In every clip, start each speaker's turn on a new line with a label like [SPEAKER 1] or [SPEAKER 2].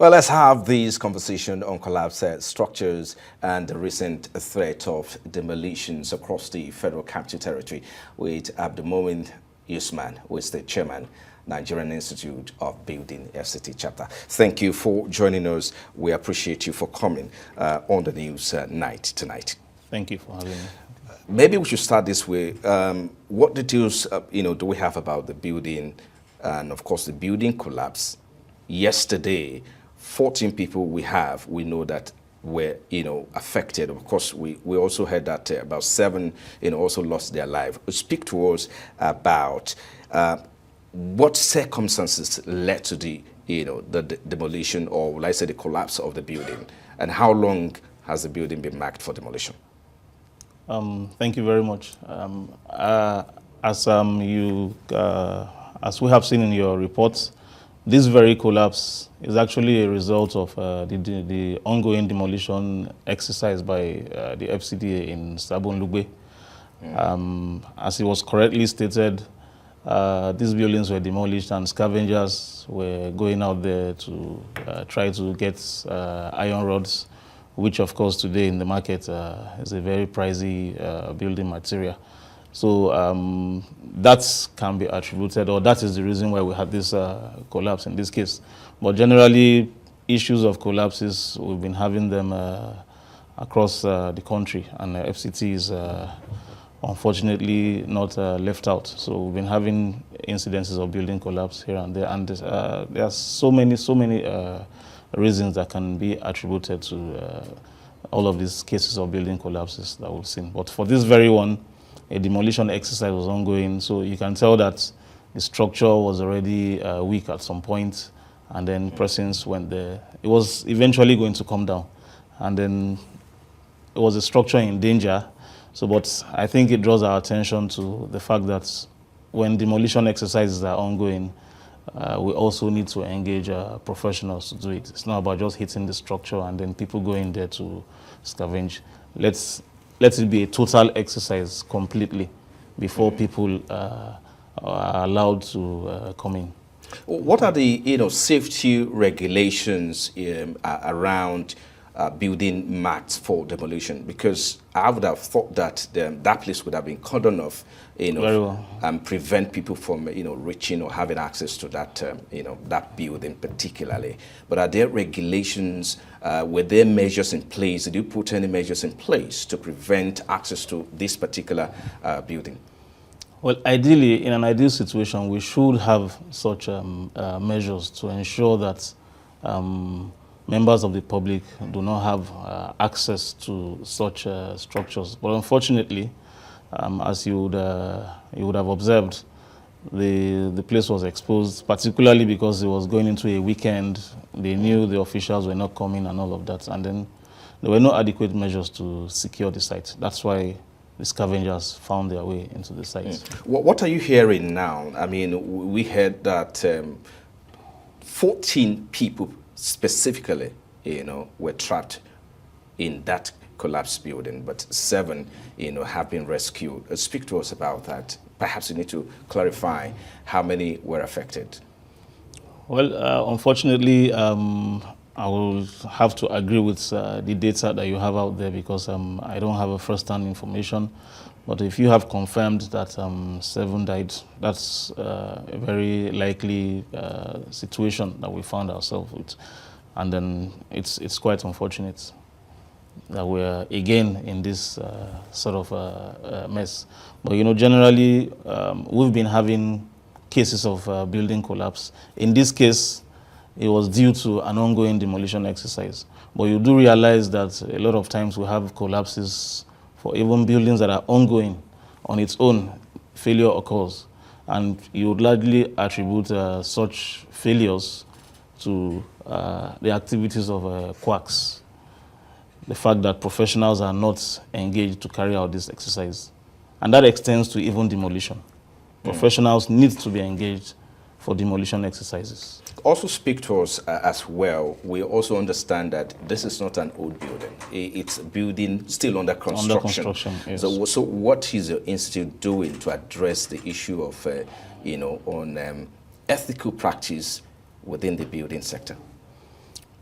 [SPEAKER 1] Well, let's have this conversation on collapsed structures and the recent threat of demolitions across the Federal Capital Territory with Usman, who is the chairman, Nigerian Institute of Building FCT chapter. Thank you for joining us. We appreciate you for coming on the news night tonight.
[SPEAKER 2] Thank you for having me.
[SPEAKER 1] Maybe we should start this way. What details, do we have about the building and, of course, the building collapse? Yesterday, 14 people we know that were, affected. Of course, we also heard that about 7, also lost their life. Speak to us about what circumstances led to the demolition, or will I say the collapse of the building, and how long has the building been marked for demolition?
[SPEAKER 2] Thank you very much. As we have seen in your reports, this very collapse is actually a result of the ongoing demolition exercise by the FCDA in Sabon Lugbe. As it was correctly stated, these buildings were demolished and scavengers were going out there to try to get iron rods, which of course today in the market is a very pricey building material. So that can be attributed, or that is the reason why we had this collapse in this case. But generally, issues of collapses, we've been having them across the country, and the FCT is unfortunately not left out. So we've been having incidences of building collapse here and there, and there are so many reasons that can be attributed to all of these cases of building collapses that we've seen. But for this very one, a demolition exercise was ongoing, so you can tell that the structure was already weak at some point, and then persons went there. It was eventually going to come down, and then it was a structure in danger. So, but I think it draws our attention to the fact that when demolition exercises are ongoing, we also need to engage professionals to do it. It's not about just hitting the structure and then people going there to scavenge. Let it be a total exercise completely before people are allowed to come in.
[SPEAKER 1] What are the safety regulations around building marked for demolition? Because I would have thought that that place would have been cordoned off, very well, and prevent people from reaching or having access to that that building particularly. But are there regulations? Were there measures in place? Did you put any measures in place to prevent access to this particular building?
[SPEAKER 2] Well, ideally, in an ideal situation, we should have such measures to ensure that members of the public do not have access to such structures. But unfortunately, as you would have observed, the place was exposed, particularly because it was going into a weekend. They knew the officials were not coming and all of that, and then there were no adequate measures to secure the site. That's why the scavengers found their way into the site.
[SPEAKER 1] What are you hearing now? I mean, we heard that 14 people specifically, were trapped in that collapsed building, but 7, have been rescued. Speak to us about that. Perhaps you need to clarify how many were affected.
[SPEAKER 2] Well, unfortunately, I will have to agree with the data that you have out there, because I don't have a first-hand information. But if you have confirmed that 7 died, that's a very likely situation that we found ourselves with. And then it's quite unfortunate that we're again in this sort of mess. But generally, we've been having cases of building collapse. In this case, it was due to an ongoing demolition exercise. But you do realize that a lot of times we have collapses for even buildings that are ongoing. On its own, failure occurs. And you would largely attribute such failures to the activities of quacks. The fact that professionals are not engaged to carry out this exercise. And that extends to even demolition. Professionals need to be engaged for demolition exercises.
[SPEAKER 1] Also speak to us as well. We also understand that this is not an old building. It's a building still under construction.
[SPEAKER 2] Under construction, yes.
[SPEAKER 1] So what is your institute doing to address the issue of, ethical practice within the building sector?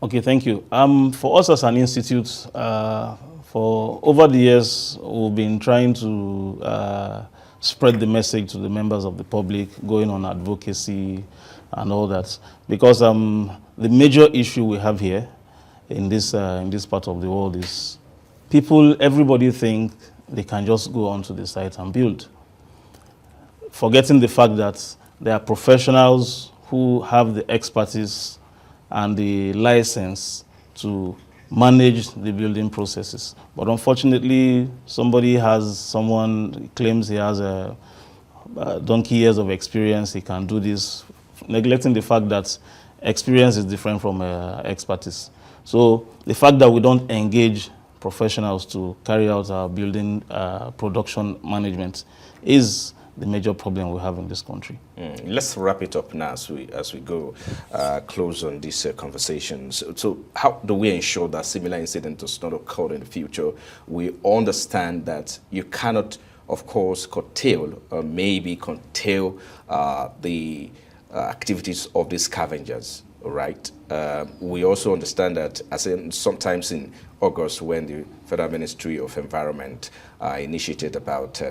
[SPEAKER 2] Okay, thank you. For us as an institute, for over the years, we've been trying to spread the message to the members of the public, going on advocacy and all that. Because the major issue we have here in this part of the world is everybody think they can just go onto the site and build, forgetting the fact that there are professionals who have the expertise and the license to manage the building processes. But unfortunately, someone claims he has a donkey years of experience, he can do this, neglecting the fact that experience is different from expertise. So the fact that we don't engage professionals to carry out our building production management is the major problem we have in this country.
[SPEAKER 1] Let's wrap it up now as we go close on these conversations. So how do we ensure that similar incident does not occur in the future? We understand that you cannot, of course, curtail or maybe curtail the activities of these scavengers, right? We also understand that, sometimes in August, when the Federal Ministry of Environment initiated about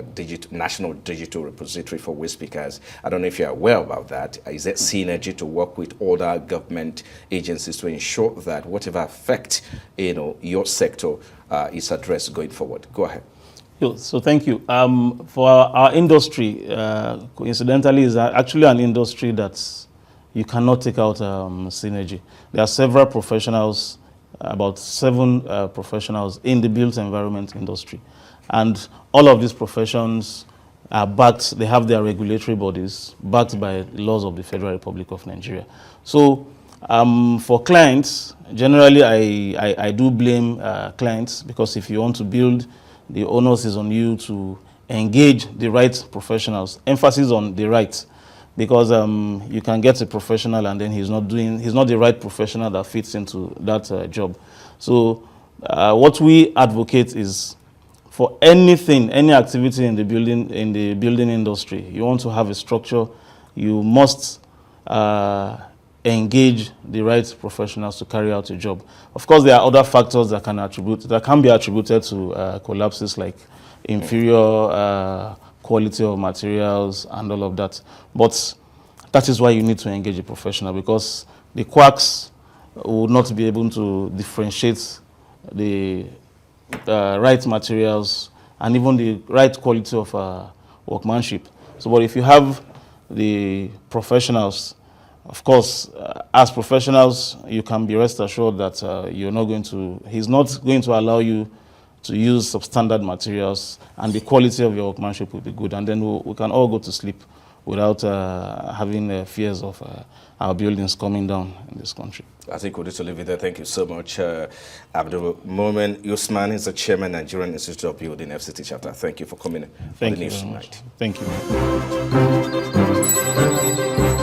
[SPEAKER 1] National Digital Repository for Waste Pickers, I don't know if you're aware about that. Is there synergy to work with other government agencies to ensure that whatever affect your sector is addressed going forward? Go ahead.
[SPEAKER 2] So thank you. For our industry, coincidentally, is actually an industry that's you cannot take out synergy. There are several professionals, about 7 professionals in the built environment industry. And all of these professions are backed, they have their regulatory bodies backed by laws of the Federal Republic of Nigeria. So for clients, generally I do blame clients, because if you want to build, the onus is on you to engage the right professionals. Emphasis on the right. Because you can get a professional and then he's not the right professional that fits into that job. So what we advocate is, for any activity in the building industry, you want to have a structure, you must engage the right professionals to carry out a job. Of course, there are other factors that can be attributed to collapses, like inferior quality of materials and all of that. But that is why you need to engage a professional, because the quacks will not be able to differentiate the right materials and even the right quality of workmanship. So, but if you have the professionals, of course, as professionals, you can be rest assured that he's not going to allow you to use substandard materials, and the quality of your workmanship will be good. And then we can all go to sleep without having fears of our buildings coming down in this country.
[SPEAKER 1] I think we'll need to leave it there. Thank you so much. Abdul Momen Usman is the chairman, Nigerian Institute of Building, FCT chapter. Thank you for coming.
[SPEAKER 2] Thank you very much. Thank you.